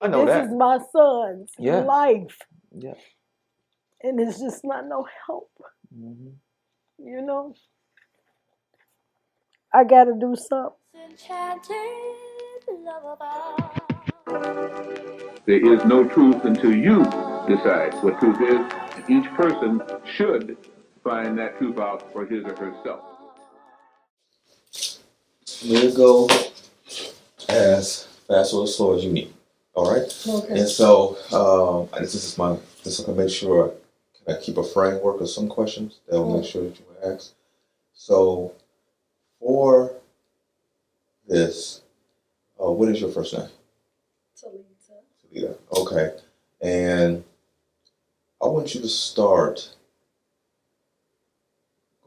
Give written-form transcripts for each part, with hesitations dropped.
I know This that. is my son's Yes. life. Yes. And it's just not no help. Mm-hmm. You know, I gotta do something. There is no truth until you decide what truth is, and each person should find that truth out for his or herself. We'll go as fast or as slow as you need. All right. Okay. And so, this is my. Just to make sure, can I keep a framework of some questions that will make sure that you will ask. So, for this, what is your first name? Talita. Talita. Okay. And I want you to start.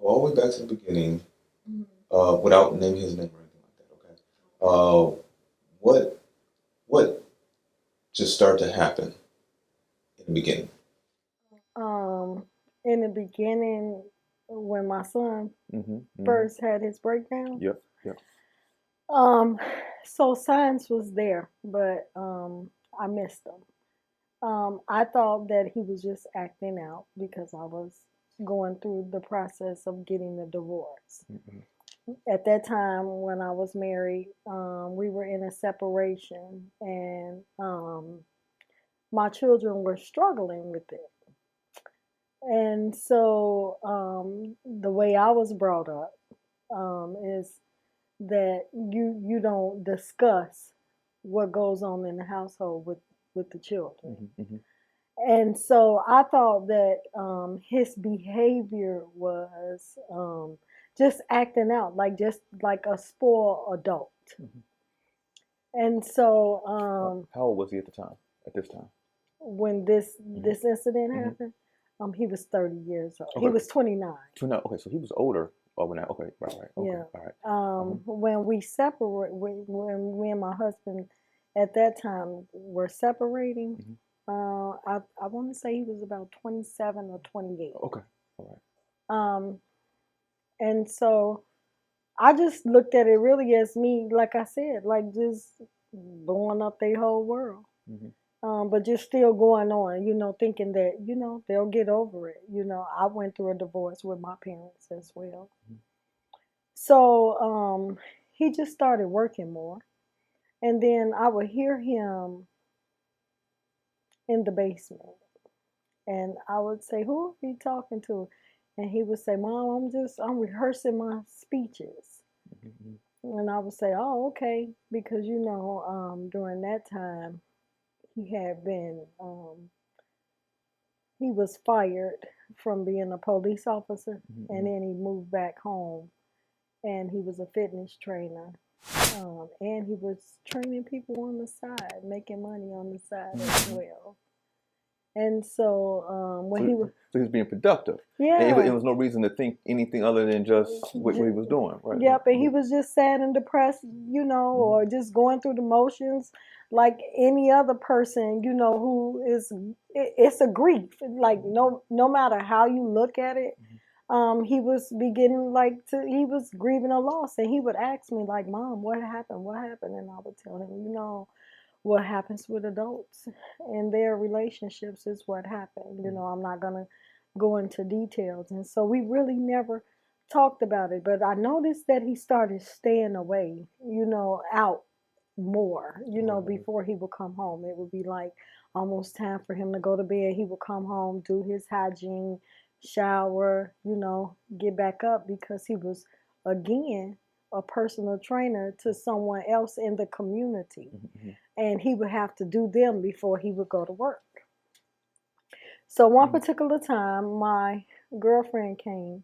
Go all the way back to the beginning, without naming his name or anything like that. Okay. What just started to happen in the beginning? In the beginning, when my son first had his breakdown, Yep. Yep. um, so signs was there, but I missed them. I thought that he was just acting out because I was going through the process of getting the divorce. At that time, when I was married, we were in a separation, and my children were struggling with it. And so, the way I was brought up is that you don't discuss what goes on in the household with the children. And so I thought that his behavior was just acting out, like just like a spoiled adult. And so How old was he at the time? At this time? when this incident happened, he was 30 years old. He was 29. Okay, so he was older. Oh, when that. Okay, right. Okay, Yeah. all right. When we separate, when me and my husband at that time were separating, I want to say he was about 27 or 28. Okay, all right. And so I just looked at it really as me, like I said, like just blowing up their whole world. But just still going on, thinking that, they'll get over it. I went through a divorce with my parents as well. So he just started working more. And then I would hear him in the basement. And I would say, who are you talking to? And he would say, Mom, I'm rehearsing my speeches. And I would say, oh, okay. Because, during that time, he had been, he was fired from being a police officer. And then he moved back home. And he was a fitness trainer. And he was training people on the side, making money on the side as well. And so when he was, so he was being productive. yeah, and it was no reason to think anything other than just what he was doing, right? Yep, and he was just sad and depressed, or just going through the motions like any other person, who is. It's a grief. Like no matter how you look at it, he was beginning he was grieving a loss, and he would ask me like, Mom, what happened? What happened? And I would tell him, what happens with adults and their relationships is what happened. I'm not gonna go into details, and so we really never talked about it. But I noticed that he started staying away, out more. Before he would come home, it would be like almost time for him to go to bed. He would come home, do his hygiene, shower, get back up because he was again a personal trainer to someone else in the community. And he would have to do them before he would go to work. So one particular time, my girlfriend came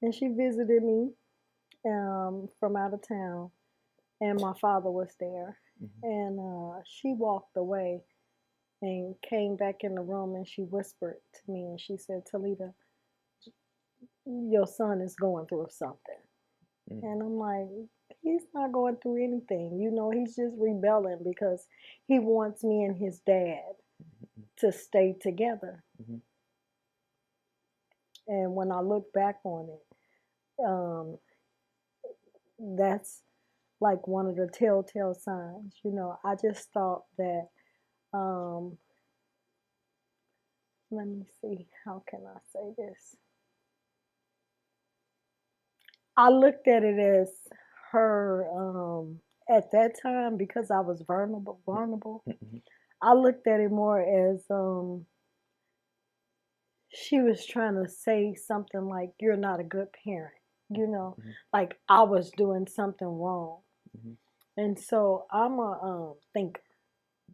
and she visited me from out of town, and my father was there. And she walked away and came back in the room, and she whispered to me and she said, Talita, your son is going through something. And I'm like, he's not going through anything. He's just rebelling because he wants me and his dad to stay together. And when I look back on it, that's like one of the telltale signs. I just thought that um, let me see, how can I say this? I looked at it as her, at that time, because I was vulnerable. Mhm. I looked at it more as she was trying to say something like, "You're not a good parent," you know, Mhm. like I was doing something wrong. Mhm. And so I'm a thinker.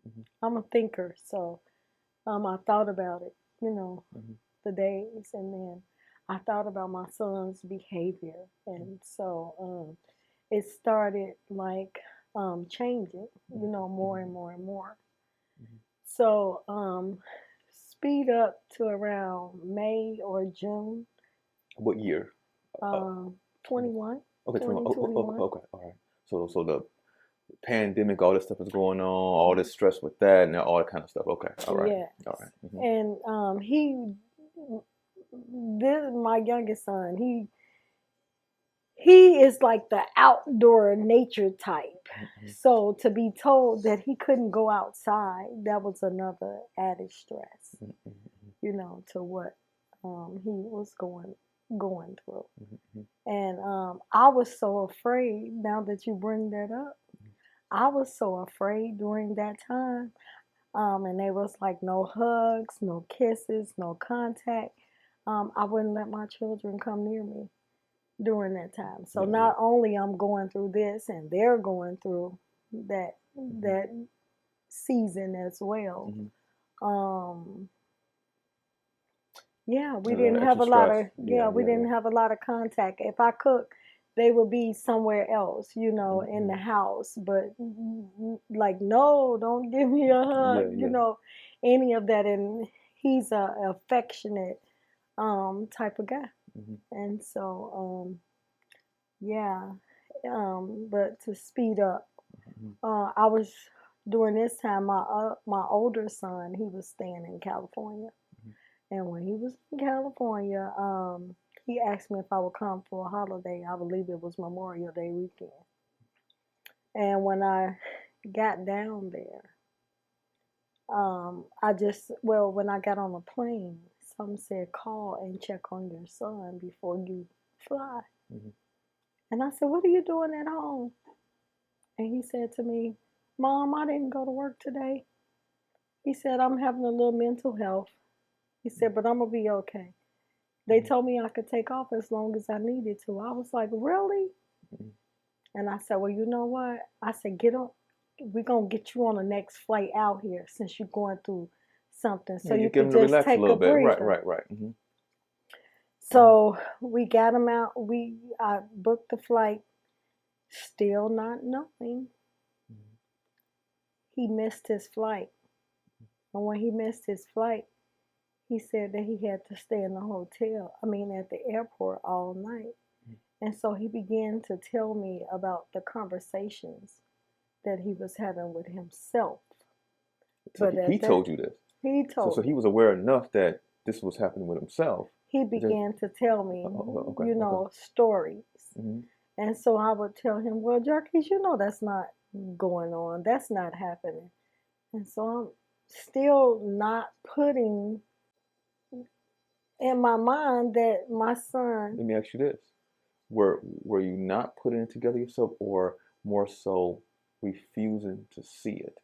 Mhm. I'm a thinker. So I thought about it, you know, Mhm. the days, and then I thought about my son's behavior, and so it started like changing, you know, more and more and more. Mhm. So speed up to around May or June, What year? Uh, um, 21, okay, 21. Oh, 2021. okay, all right. So the pandemic, all this stuff is going on, all this stress with that, and all that kind of stuff. Okay, Yes. all right. Mhm. And this my youngest son, he is like the outdoor nature type. Mhm. So to be told that he couldn't go outside, that was another added stress, Mhm. Mhm. you know, to what he was going through. Mhm. And I was so afraid. Now that you bring that up, I was so afraid during that time. And they was like no hugs, no kisses, no contact. I wouldn't let my children come near me during that time. So Yeah, yeah. not only I'm going through this, and they're going through that Mhm. that season as well. Mhm. Um, yeah, we A little didn't have extra a lot stress. of Yeah, we yeah, yeah. didn't have a lot of contact. If I cook, they would be somewhere else, you know, in the Mhm. house. But like, no, don't give me a hug, Yeah, you yeah. know, any of that. And he's a affectionate type of guy, Mhm. and so yeah. But to speed up, Mhm. I was during this time. My older son, he was staying in California. Mhm. And when he was in California, he asked me if I would come for a holiday. I believe it was Memorial Day weekend. And when I got down there, when I got on the plane, some said call and check on your son before you fly. Mhm. And I said, "What are you doing at home?" And he said to me, "Mom, I didn't go to work today." He said, "I'm having a little mental health." He said, "But I'm going to be okay." They Mhm. told me I could take off as long as I needed to. I was like, "Really?" Mhm. And I said, "Well, you know what?" I said, "Get on. We're going to get you on the next flight out here since you're going through something so Yeah, you you get could him to just relax a take a little bit. Right, breather." right, right. Mhm. Mhm. So we got him out. I booked the flight, still not knowing Mhm. he missed his flight. And when he missed his flight, he said that he had to stay in the at the airport all night. And so he began to tell me about the conversations that he was having with himself. So But he at that, told you this. he So told he me, was aware enough that this was happening with himself. he But just began to tell me, okay, okay. stories. Mhm. And so I would tell him, "Well, Jarquez, that's not going on. That's not happening." And so I'm still not putting in my mind that my son, Let me ask you this: were you not putting it together yourself, or more so refusing to see it?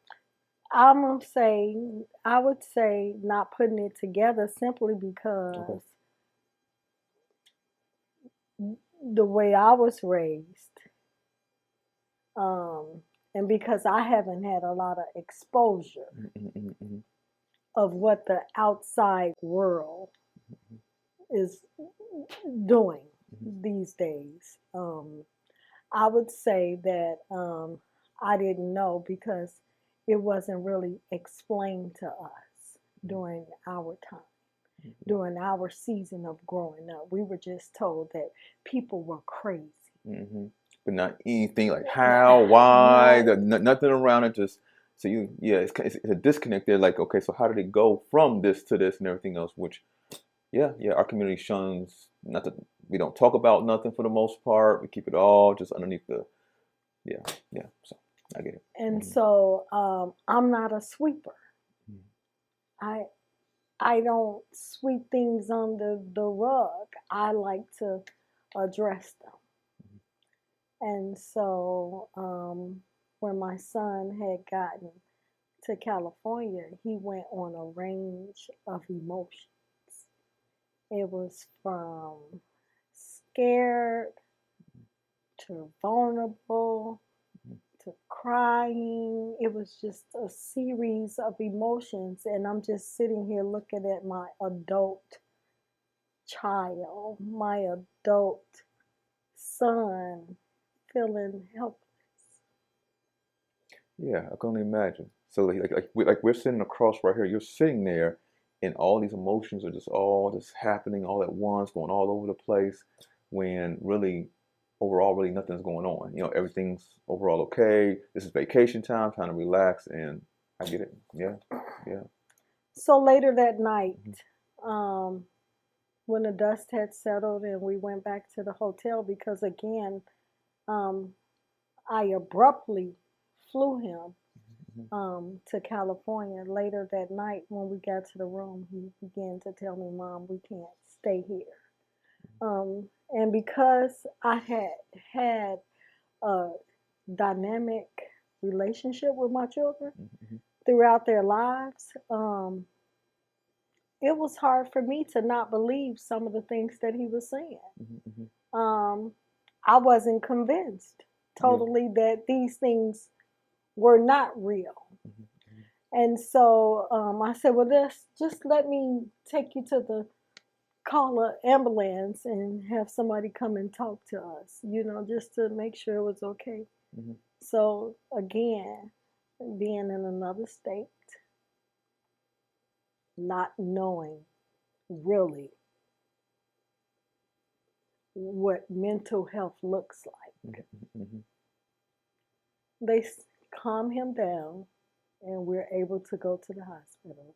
I would say not putting it together simply Okay. because the way I was raised, and because I haven't had a lot of exposure Mhm. Mhm. Mhm. of what the outside world is doing Mhm. these days. I would say that I didn't know because it wasn't really explained to us during our time, Mhm. during our season of growing up. We were just told that people were crazy. Mhm. But not anything like how, why, Not nothing around it. Just so you, yeah, it's a disconnect there. Like, okay, so how did it go from this to this and everything else? Which, yeah, yeah, our community shuns. Not that we don't talk about nothing for the most part. We keep it all just underneath the, yeah, yeah. So I get it. and Hmm. so I'm not a sweeper. I I don't sweep things under the rug. I like to address them. And so when my son had gotten to California, he went on a range of emotions. It was from scared to vulnerable to crying. It was just a series of emotions. And I'm just sitting here looking at my adult child, my adult son, feeling helpless. Yeah, I can only imagine. So like we're sitting across right here. You're sitting there, and all these emotions are just all just happening all at once, going all over the place. When really, overall, really nothing's going on. You know, everything's overall okay. This is vacation time, trying to relax, and I get it. Yeah, yeah. So later that night, Hmm. um, when the dust had settled and we went back to the hotel, because again, um, I abruptly flew him Hmm. to California. Later that night, when we got to the room, he began to tell me, "Mom, we can't stay here." And because I had had a dynamic relationship with my children Hmm. throughout their lives, it was hard for me to not believe some of the things that he was saying. Hmm. Hmm. Um, I wasn't convinced Yeah. totally that these things were not real. Hmm. And so I said, well, just let me take you to the call an ambulance and have somebody come and talk to us, just to make sure it was okay. Hmm. So again, being in another state, not knowing really what mental health looks like, Hmm. Hmm. they calm him down and we're able to go to the hospital.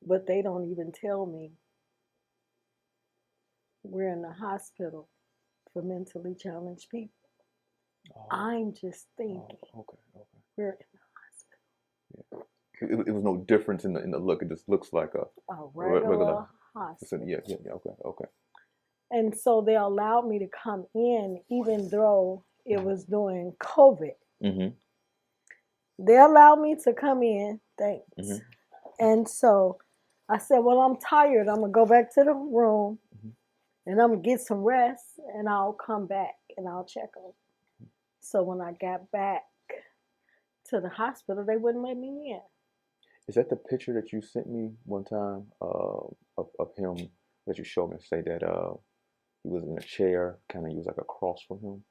But they don't even tell me we're in the hospital for mentally challenged people. Oh, I'm just oh, thinking okay, okay. we're in the Yeah. It was no difference in the look. It just looks like a hospital, a regular regular facility. hospital. Yeah, yeah, yeah. Okay, okay. And so they allowed me to come in even though it Hmm. was during COVID. Hmm. They allowed me to come in, thanks. Hmm. And so I said, well, I'm tired. I'm going to go back to the room Hmm. and I'm going to get some rest and I'll come back and I'll check on. So when I got back to the hospital, they wouldn't let me in. Is that the picture that you sent me one time of him that you showed me? Say that he was in a chair, kind of, he was like across from him.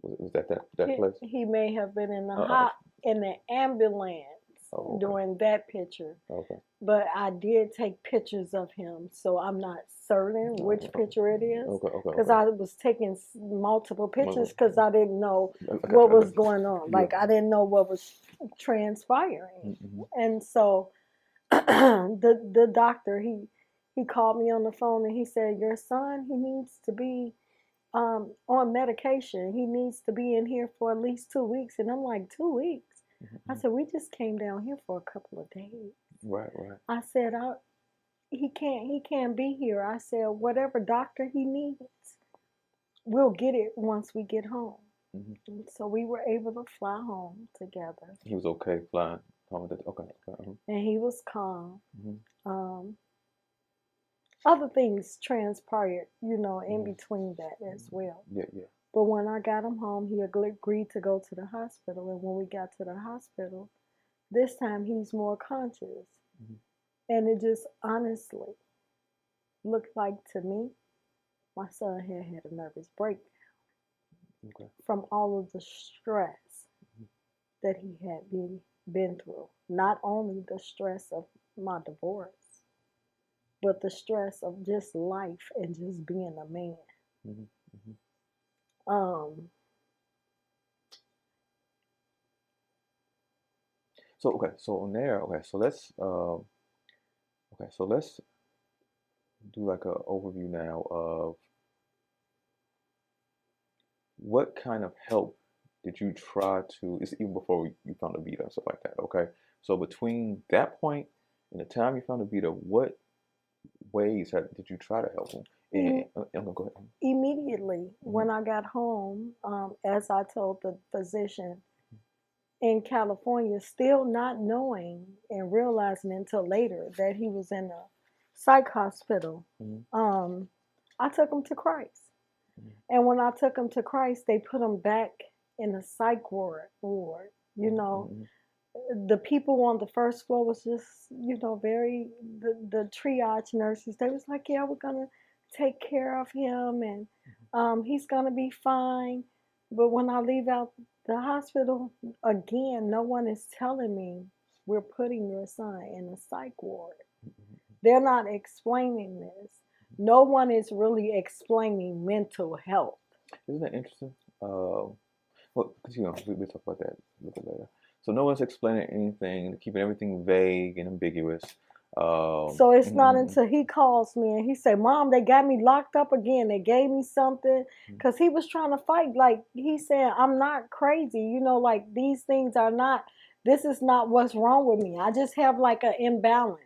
Was that place? He may have been in the Uh, in the ambulance oh, okay, during that picture, okay. but I did take pictures of him, so I'm not certain which picture it is Okay, okay, because okay. I was taking multiple pictures Well, because I didn't know I got what you. I was got you. going on. Yeah. Like I didn't know what was transpiring, Mm-hmm. and so the doctor he called me on the phone and he said, "Your son, he needs to be on medication. He needs to be in here for at least 2 weeks." And I'm like, 2 weeks? I Hmm. said, we just came down here for a couple of days. Right, right. I said, he can't be here. I said, whatever doctor he needs, we'll get it once we get home. Hmm. And so we were able to fly home together. He was okay flying. Okay, okay. And he was calm. Hmm. Um, Other things transpired, in Hmm. between that as well. Yeah, yeah. But when I got him home, he agreed to go to the hospital. And when we got to the hospital, this time he's more conscious. Hmm. And it just honestly looked like to me, my son had a nervous breakdown Okay. from all of the stress that he had been through. Not only the stress of my divorce, but the stress of just life and just being a man. Hmm. Hmm. Um, So okay, so on there, okay, so let's do like a overview now of what kind of help did you try to, it's even before you found a Vita and stuff like that, okay? So between that point and the time you found Vita, what ways did you try to help him? And I'm gonna go ahead. Immediately when I got home, as I told the physician in California, still not knowing and realizing until later that he was in a psych hospital, I took him to Christ. And when I took him to Christ, they put him back in the psych ward. You know, the people on the first floor was just, very, the triage nurses, they was like, yeah, we're gonna take care of him, and he's gonna be fine. But when I leave out the hospital, again, no one is telling me we're putting your son in a psych ward. They're not explaining this. No one is really explaining mental health. Isn't that interesting? Well, because we'll talk about that a little bit later. So no one's explaining anything, keeping everything vague and ambiguous. So it's not until he calls me and he said, Mom, they got me locked up again. They gave me something, because he was trying to fight. Like, he said, I'm not crazy. Like, these things are not, this is not what's wrong with me. I just have like an imbalance.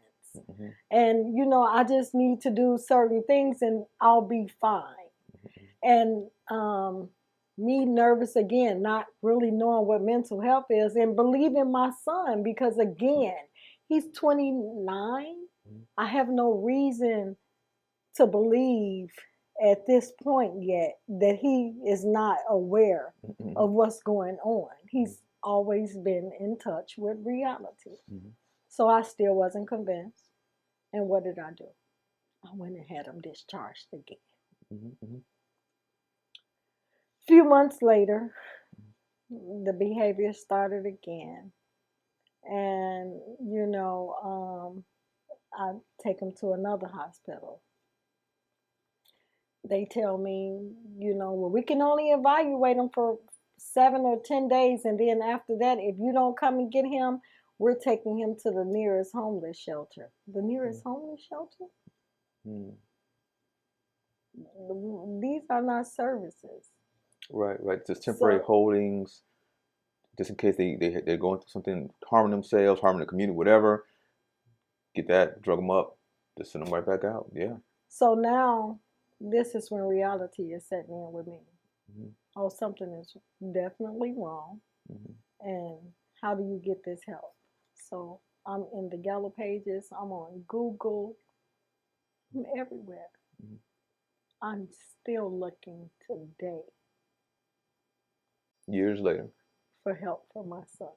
And, I just need to do certain things and I'll be fine. And me nervous again, not really knowing what mental health is, and believing my son, because again, he's 29. I have no reason to believe at this point yet that he is not aware of what's going on. He's always been in touch with reality. So I still wasn't convinced. And what did I do? I went and had him discharged again. Few months later, the behavior started again. And, I take him to another hospital. They tell me, well, we can only evaluate him for 7 or 10 days. And then after that, if you don't come and get him, we're taking him to the nearest homeless shelter. The nearest homeless shelter? These are not services. Right. Just temporary holdings, just in case they're going through something, harming themselves, harming the community, whatever. Get that, drug them up, just send them right back out. Yeah. So now, this is when reality is setting in with me. Oh, something is definitely wrong. And how do you get this help? So I'm in the Yellow Pages, I'm on Google, I'm everywhere. I'm still looking today. Years later. For help for my son.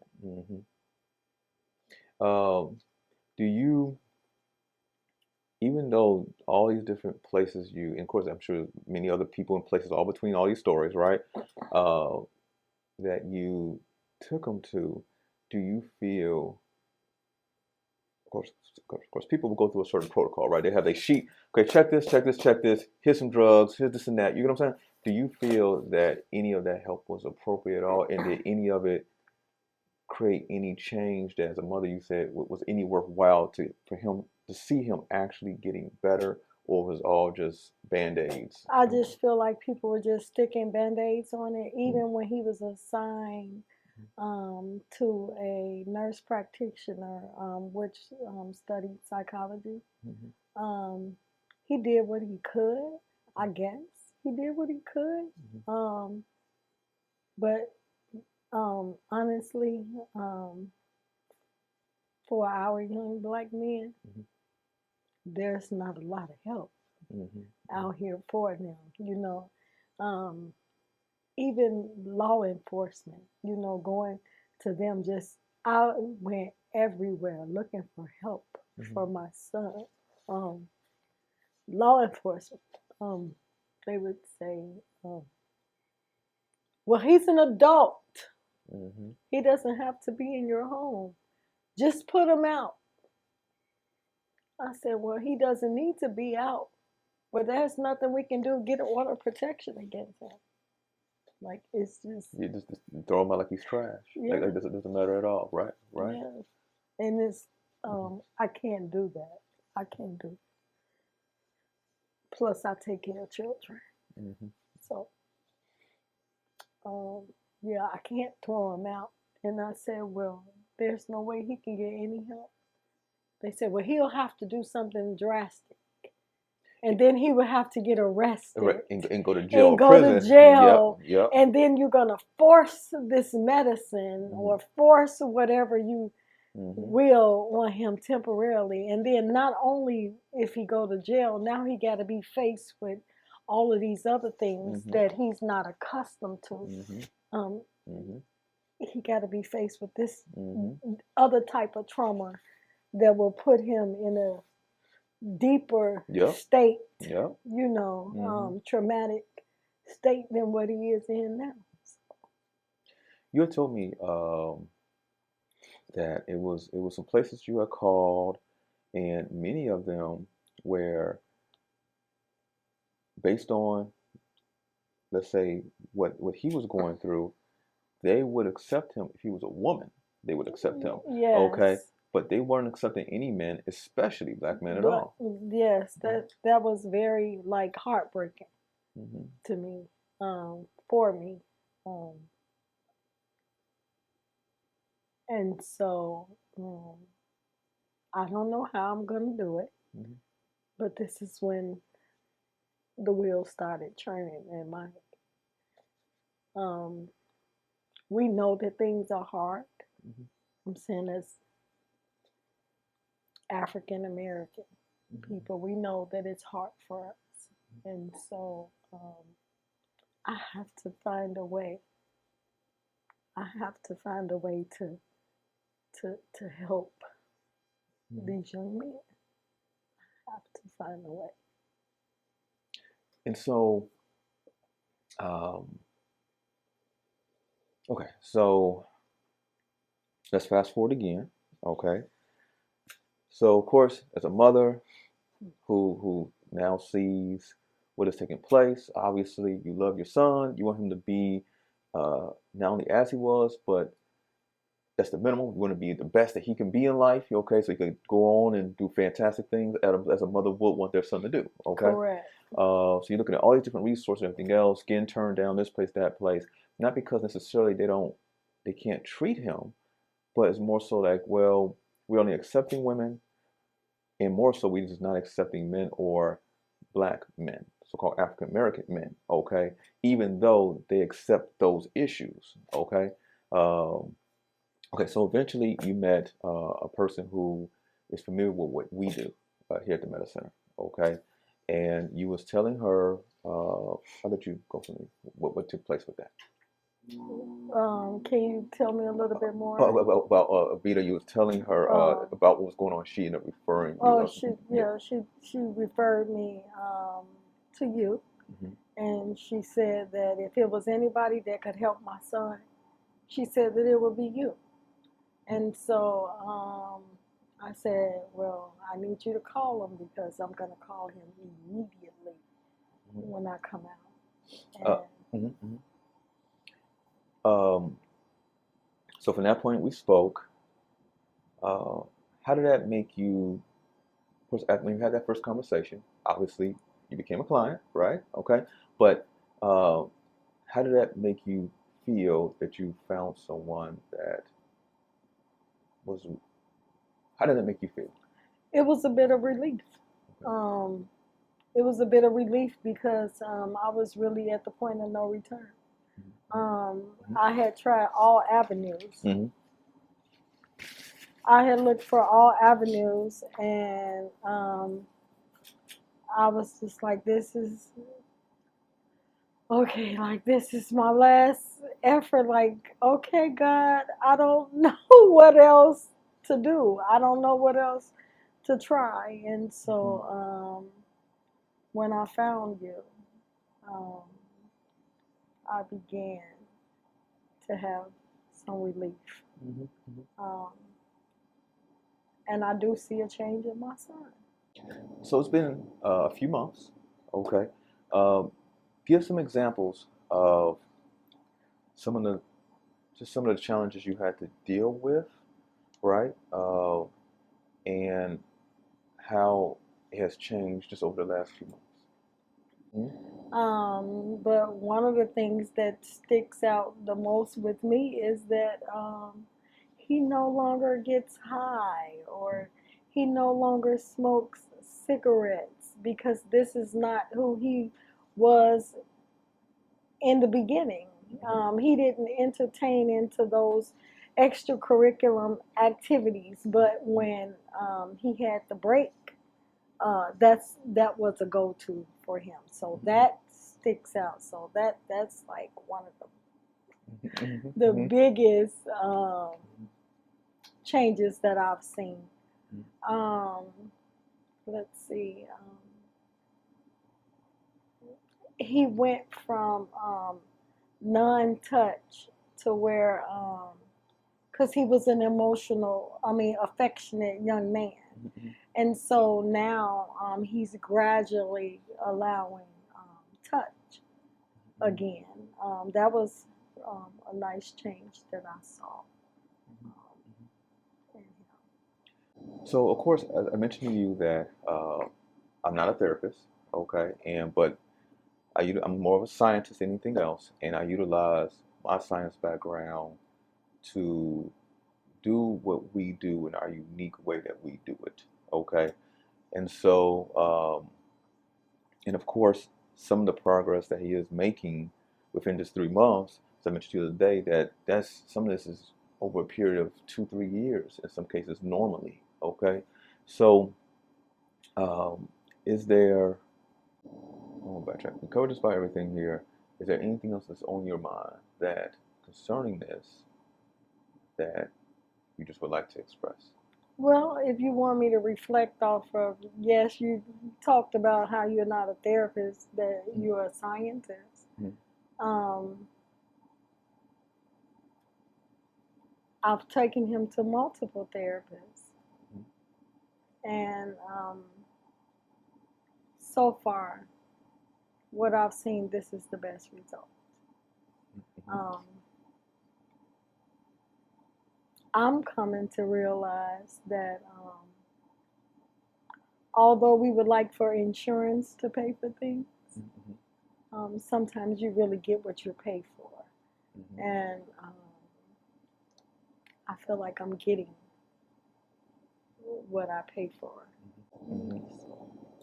Do you, even though all these different places and of course I'm sure many other people in places all between all these stories, right, that you took them to, do you feel, of course, people will go through a certain protocol, right? They have a sheet. Okay, check this. Here's some drugs. Here's this and that. You know what I'm saying? Do you feel that any of that help was appropriate at all? And did any of it create any change that, as a mother, you said, was any worthwhile for him to see him actually getting better, or was all just Band-Aids? I just feel like people were just sticking Band-Aids on it. Even when he was assigned to a nurse practitioner, which studied psychology. He did what he could, I guess. He did what he could. But honestly, for our young black men, there's not a lot of help out here for them, even law enforcement, going to them. Just I went everywhere looking for help for my son. Law enforcement, they would say, well, he's an adult. He doesn't have to be in your home. Just put him out. I said, well, he doesn't need to be out. But there's nothing we can do. Get an order of protection against him. Like, it's just... You just throw him out like he's trash. Yeah. Like it doesn't matter at all, right? Yeah. And it's, I can't do that. I can't do it. Plus, I take care of children. So, yeah, I can't throw him out. And I said, well, there's no way he can get any help. They said, well, he'll have to do something drastic. And then he would have to get arrested and go to jail and or go prison. to jail. Yep. And then you're going to force this medicine or force whatever you will on him temporarily. And then not only if he go to jail, now he got to be faced with all of these other things that he's not accustomed to. He got to be faced with this other type of trauma that will put him in a deeper state, you know, traumatic state than what he is in now. You had told me that it was some places you had called, and many of them were based on, let's say, what he was going through. They would accept him if he was a woman. They would accept him. Yes. Okay. But they weren't accepting any men, especially black men at all. Yes, that was very like heartbreaking to me, for me, and so I don't know how I'm gonna do it, but this is when the wheels started turning in my head. We know that things are hard. I'm saying as African American people, we know that it's hard for us. And so I have to find a way. I have to find a way to help these young men. I have to find a way. And so, okay, so let's fast forward again. Okay. So, of course, as a mother who now sees what is taking place, obviously you love your son. You want him to be not only as he was, but that's the minimum. You want to be the best that he can be in life. Okay, so he could go on and do fantastic things as a mother would want their son to do. Okay, correct. So you're looking at all these different resources and everything else, getting turned down this place, that place, not because necessarily they can't treat him, but it's more so like, well, we're only accepting women, and more so we're just not accepting men or black men, so-called African American men. Okay, even though they accept those issues. Okay. Okay, so eventually you met a person who is familiar with what we do here at the Meta Center, okay? And you was telling her, I'll let you go from there. What took place with that? Can you tell me a little bit more? About Vita, you was telling her about what was going on. She ended up referring you. She referred me to you, and she said that if it was anybody that could help my son, she said that it would be you. And so I said, well, I need you to call him because I'm going to call him immediately when I come out. So from that point we spoke. How did that make you? Of course, when you had that first conversation, obviously you became a client, right? Okay, but how did that make you feel that you found someone that was? How did that make you feel? It was a bit of relief. It was a bit of relief because I was really at the point of no return. I had tried all avenues. I had looked for all avenues, and I was just like, this is okay, like this is my last effort. Like, okay, God, I don't know what else to do. I don't know what else to try. And so when I found you, I began to have some relief. And I do see a change in my son. So it's been a few months. Okay. Give some examples of some of the challenges you had to deal with, right? And how it has changed just over the last few months. But one of the things that sticks out the most with me is that he no longer gets high, or he no longer smokes cigarettes, because this is not who he was in the beginning. He didn't entertain into those extracurriculum activities, but when he had the break, that was a go-to for him. So that sticks out. So that's like one of the biggest changes that I've seen. Um, let's see. He went from non-touch to where, because he was an affectionate young man. And so now he's gradually allowing touch again. That was a nice change that I saw in him. So, of course, I mentioned to you that I'm not a therapist, okay, but I'm more of a scientist than anything else, and I utilize my science background to do what we do in our unique way that we do it, okay? And so, and of course, some of the progress that he is making within just 3 months, as I mentioned to you the other day, that's some of this is over a period of 2-3 years in some cases normally, okay? So, is there, oh, backtrack. We covered just about everything here. Is there anything else that's on your mind that concerning this that you just would like to express? Well, if you want me to reflect off of, yes, you talked about how you're not a therapist, that you're a scientist. I've taken him to multiple therapists, and so far, what I've seen, this is the best result. I'm coming to realize that although we would like for insurance to pay for things, sometimes you really get what you pay for. And I feel like I'm getting what I pay for. And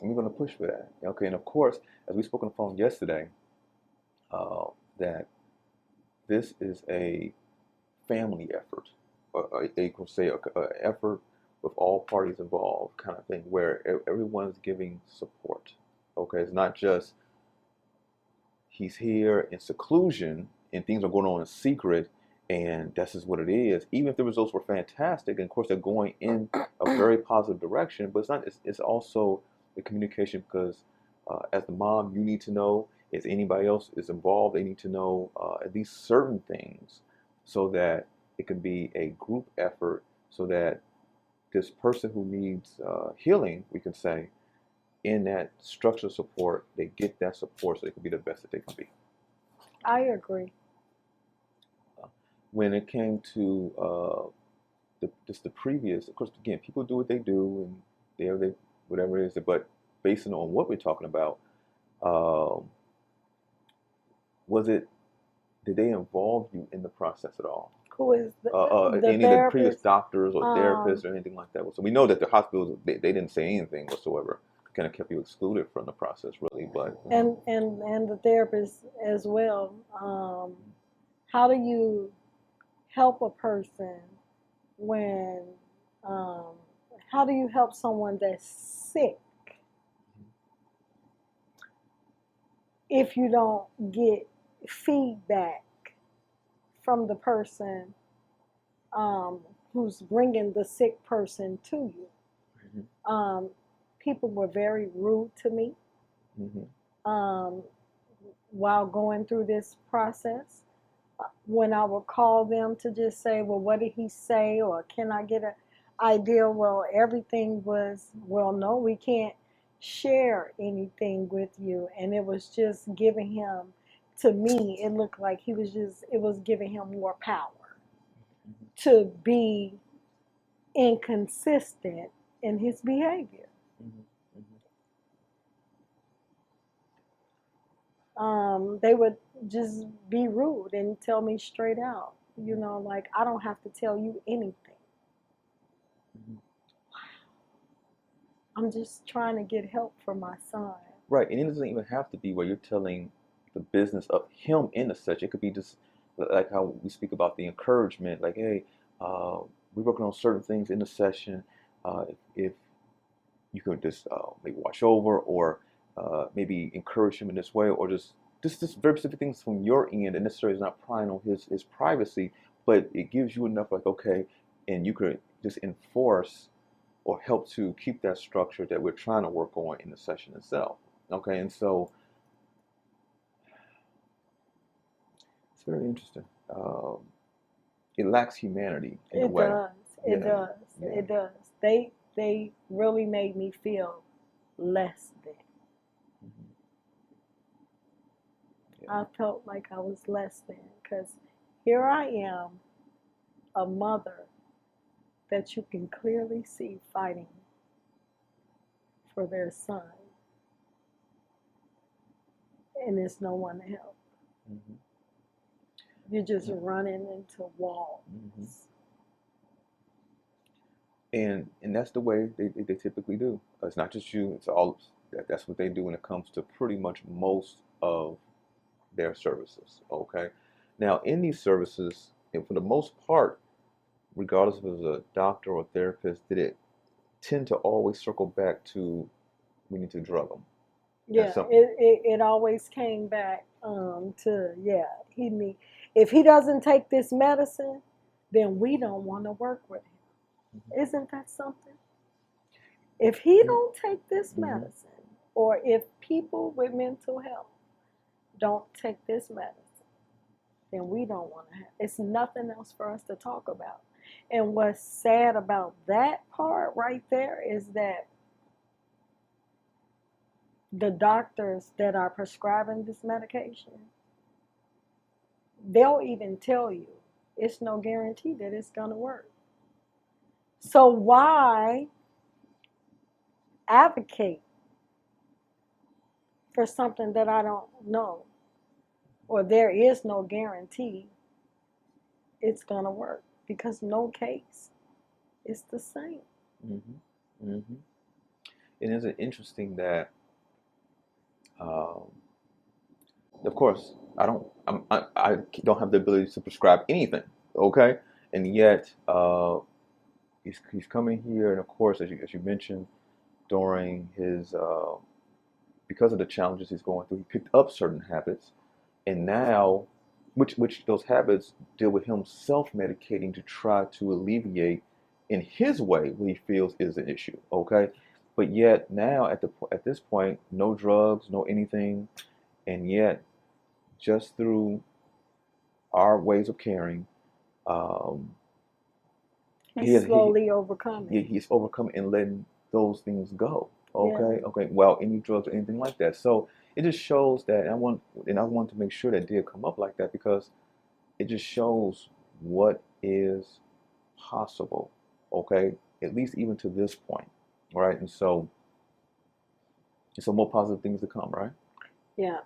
we're going to push for that. Okay, and of course, as we spoke on the phone yesterday, that this is a family effort, they could say an effort with all parties involved kind of thing, where everyone's giving support. Okay, it's not just he's here in seclusion and things are going on in secret and this is what it is. Even if the results were fantastic, and of course they're going in a very positive direction, but it's also the communication, because as the mom, you need to know, if anybody else is involved, they need to know at least certain things, so that it can be a group effort, so that this person who needs healing, we can say, in that structural support, they get that support so they can be the best that they can be. I agree. When it came to the previous, of course, again, people do what they do, and they whatever it is, but based on what we're talking about, did they involve you in the process at all? Who is the any of the previous therapist? doctors or therapists or anything like that? So we know that the hospitals, they didn't say anything whatsoever. Kind of kept you excluded from the process, really. But and the therapist as well. How do you help a person when? How do you help someone that's sick if you don't get feedback from the person who's bringing the sick person to you? People were very rude to me while going through this process. When I would call them to just say, well, what did he say? Or can I get an idea? Well, everything was, well, no, we can't share anything with you. And it was just giving him, to me, it looked like it was giving him more power to be inconsistent in his behavior. They would just be rude and tell me straight out, You know, like I don't have to tell you anything. Mhm. I'm just trying to get help for my son. Right, and it doesn't even have to be where you're telling the business of him in a session. It could be just like how we speak about the encouragement, like, hey, uh, we're working on certain things in the session. If you could just maybe watch over or maybe encourage him in this way, or just very specific things from your end, and necessarily is not prying on his privacy, but it gives you enough, like, okay, and you could just enforce or help to keep that structure that we're trying to work on in the session itself. Okay, and so it's very interesting. It lacks humanity in a It way. does. It Yeah, does. yeah. It does. They really made me feel less than. Mhm. I Yeah. felt like I was less than because here I am, a mother that you can clearly see fighting for their son, and there's no one to help. Hmm. You're just running into walls. Hmm. And that's the way they typically do. It's not just you. It's all that's what they do when it comes to pretty much most of their services. Okay. Now, in these services, and for the most part, regardless if it was a doctor or a therapist, did it tend to always circle back to we need to drug them. That's Yeah, something. it always came back to, yeah, he need, if he doesn't take this medicine, then we don't want to work with him. Isn't that something? If he Yeah. don't take this Hmm. medicine, or if people with mental health don't take this medicine, then we don't want to have. It's nothing else for us to talk about. And what's sad about that part right there is that the doctors that are prescribing this medication, they'll even tell you it's no guarantee that it's going to work. So why advocate for something that I don't know, or there is no guarantee it's going to work? Because no case is the same. Hmm. Hmm. And isn't it interesting that, um, of course, I don't have the ability to prescribe anything, okay? And yet, he's coming here, and of course, as you mentioned, during his because of the challenges he's going through, he picked up certain habits, and now, which those habits deal with him self-medicating to try to alleviate in his way what he feels is an issue, okay? But yet now at this point, no drugs, no anything, and yet just through our ways of caring, um, He's he slowly overcoming. he's overcome and letting those things go. Yeah. Okay, okay. Well, any drugs or anything like that. So it just shows that I want to make sure that did come up like that because it just shows what is possible. Okay, at least even to this point, right? And so, more positive things to come, right? Yeah.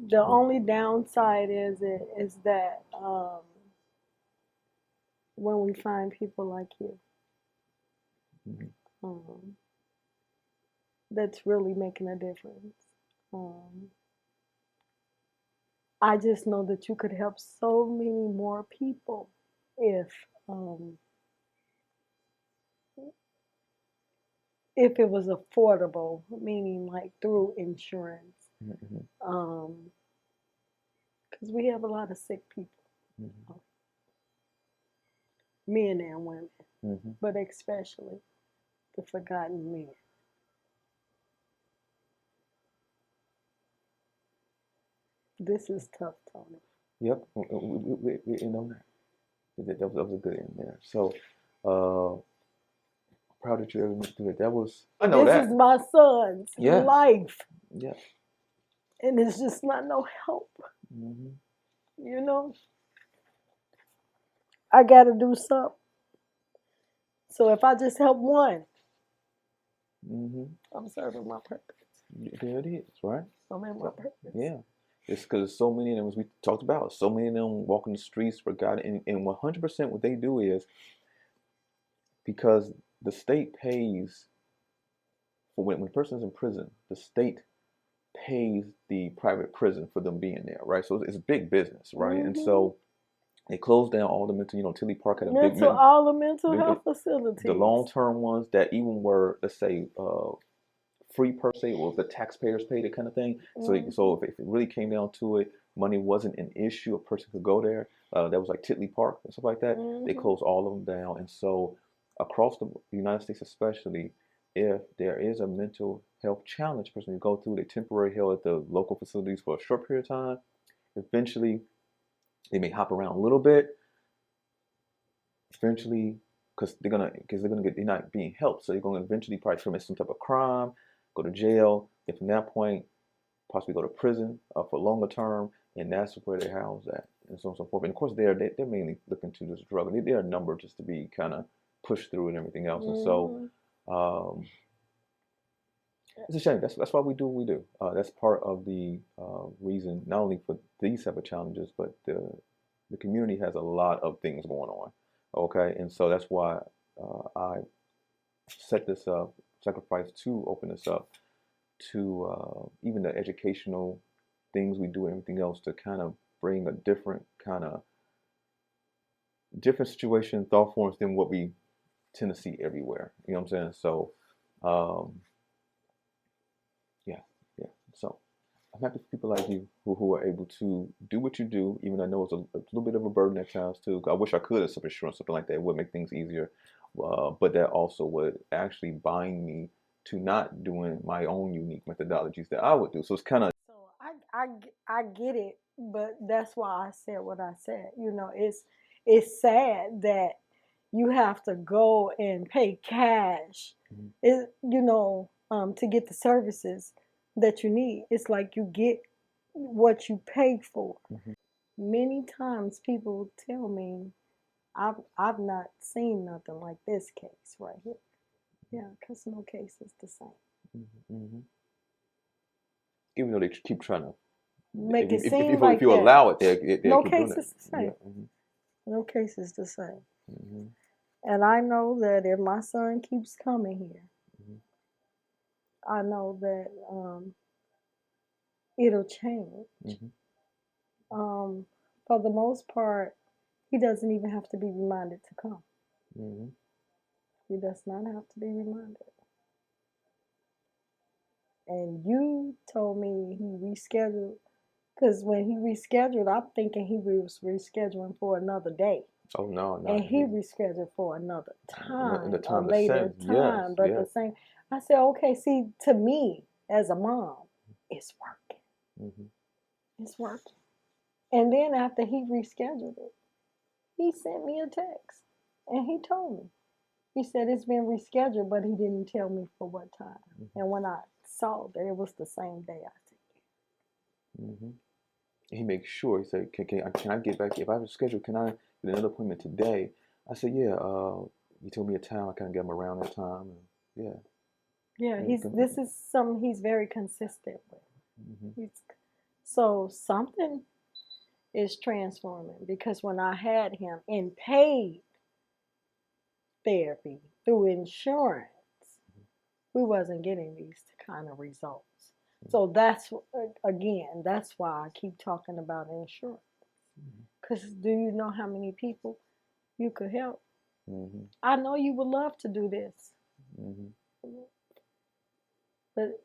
The only downside is that when we find people like you, Mm-hmm. um, that's really making a difference. Um, I just know that you could help so many more people if um, if it was affordable, meaning like through insurance, Mm-hmm. because we have a lot of sick people, Mm-hmm. men and women, Mm-hmm. but especially the forgotten men. This is tough, Tony. Yep, we know that. That was a good end there. So, uh, proud that you ever went through it. That was, I know This is that. my son's Yes. life, Yeah. and it's just not no help. Hmm. You know, I got to do something. So if I just help one, Hmm. I'm serving my purpose. There it is, right? I'm in my So, purpose. yeah. It's because so many of them, as we talked about, so many of them walking the streets for God, and 100% what they do is because the state pays for when a person's in prison, the state pays the private prison for them being there, right? So it's big business, right? And so they closed down all the mental, Tilly Park had a big all the mental the, health facilities. the long-term ones that even were, let's say, free per se, or if the taxpayers paid it kind of thing. So if it really came down to it, money wasn't an issue. A person could go there. That was like Titley Park and stuff like that. They closed all of them down. And so across the United States, especially, if there is a mental health challenge, person can go through, they temporary held at the local facilities for a short period of time. Eventually, they may hop around a little bit. Eventually, because they're not being helped, so they're gonna eventually probably commit some type of crime, go to jail, and from that point, possibly go to prison for longer term, and that's where they're housed at, and so on and so forth. And of course, they're mainly looking to this drug. They're a number just to be kind of pushed through and everything else, and so it's a shame. That's why we do what we do. That's part of the reason, not only for these type of challenges, but the community has a lot of things going on. Okay, and so that's why I set this up, sacrifice to open this up to even the educational things we do and everything else to kind of bring a different situation, thought forms than what we tend to see everywhere. You know what I'm saying? So, yeah. So I'm happy for people like you who are able to do what you do, even though I know it's a little bit of a burden at times too. I wish I could have some insurance, something like that. It would make things easier. But that also would actually bind me to not doing my own unique methodologies that I would do. So it's kind of. So I get it, but that's why I said what I said. It's sad that you have to go and pay cash, to get the services that you need. It's like you get what you pay for. Many times people tell me, I've not seen nothing like this case right here. Yeah, because no case is the same. Even though they keep trying to make it seem if like you that. allow it, they No keep case doing is the same. Yeah. No case is the same. And I know that if my son keeps coming here, I know that it'll change. For the most part, he doesn't even have to be reminded to come. He does not have to be reminded. And you told me he rescheduled, because when he rescheduled, I'm thinking he was rescheduling for another day. Oh no! And he rescheduled for another time, the time a later time. Yes, but the same. I said, okay. See, to me as a mom, it's working. It's working. And then after he rescheduled it, he sent me a text, and he told me. He said it's been rescheduled, but he didn't tell me for what time. And when I saw that it was the same day, I said, He makes sure. He said, "Can I get back? If I have a schedule, can I get another appointment today?" I said, "Yeah." You told me a time. I kind of get him around that time. And yeah. This is something he's very consistent with. So something is transforming, because when I had him in paid therapy through insurance, we wasn't getting these kind of results. So that's why I keep talking about insurance. Because do you know how many people you could help? I know you would love to do this, but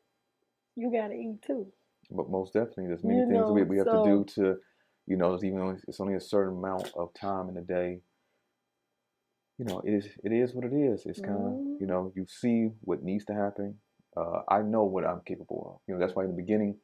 you got to eat too. But most definitely, there's many things we have to do to, even it's only a certain amount of time in a day. It is what it is. It's kind of, you see what needs to happen. I know what I'm capable of. That's why in the beginning,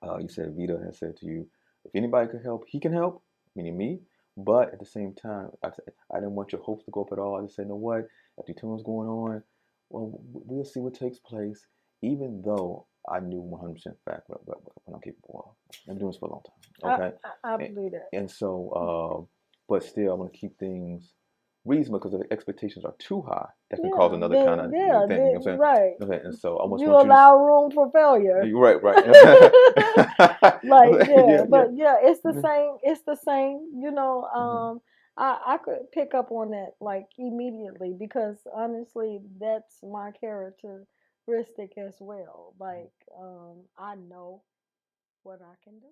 you said Vita has said to you, if anybody could help, he can help, meaning me. But at the same time, I didn't want your hopes to go up at all. I just said, you know what? After you tell me what's going on, well, we'll see what takes place. Even though I knew 100% fact what I'm capable of. I've been doing this for a long time. Okay, I believe that. And so, but still, I want to keep things reasonable, because if the expectations are too high, that can cause Yeah, another kind then of yeah, thing. You know what I'm saying? right. Okay, and so I almost You want you to. allow room for failure. You're right, right. Like yeah, Yeah, yeah. but yeah, it's the same. It's the same. I could pick up on that like immediately because honestly, that's my characteristic as well. Like I know what I can do.